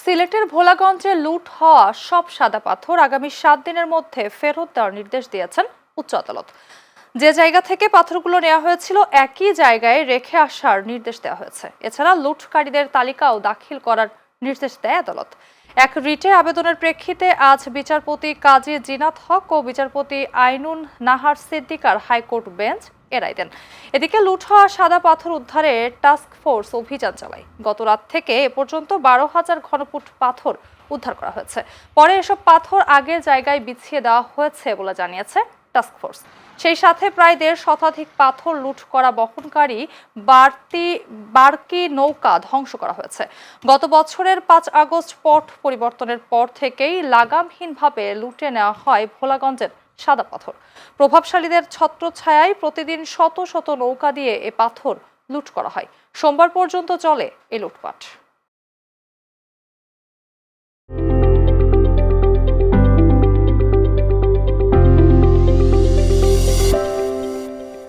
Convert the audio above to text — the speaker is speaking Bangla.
সিলেটের ভোলাগঞ্জে লুট হওয়া সব সাদা পাথর আগামী 7 দিনের মধ্যে ফেরত দেওয়ার নির্দেশ দিয়েছেন উচ্চ আদালত। যে জায়গা থেকে পাথরগুলো নেওয়া হয়েছিল একই জায়গায় রেখে আসার নির্দেশ দেওয়া হয়েছে। এছাড়া লুটকারীদের তালিকাও দাখিল করার নির্দেশ দেয় আদালত। এক রিটে আবেদনের প্রেক্ষিতে আজ বিচারপতি কাজী জিনাত হক ও বিচারপতি আইনুন নাহার সিদ্দিকার হাইকোর্ট বেঞ্চ এ রায় দেন। এদিকে লুট হওয়া সাদা পাথর উদ্ধারে টাস্ক ফোর্স অভিযান চালায়। গত রাত থেকে এ পর্যন্ত 12,000 ঘনফুট পাথর উদ্ধার করা হয়েছে। পরে এসব পাথর আগের জায়গায় বিছিয়ে দেওয়া হয়েছে বলে জানিয়েছে টাস্ক ফোর্স। সেই সাথে প্রায় 1.5 শতাধিক পাথর লুট করা বহনকারী বার্কি নৌকা ধ্বংস করা হয়েছে। গত বছরের 5 আগস্ট পট পরিবর্তনের পর থেকেই লাগামহীনভাবে লুটে নেওয়া হয় ভোলাগঞ্জের সাদা পাথর। প্রভাবশালীদের ছত্রছায়ায় প্রতিদিন শত শত নৌকা দিয়ে এ পাথর লুট করা হয়। সোমবার পর্যন্ত চলে এই লুটপাট।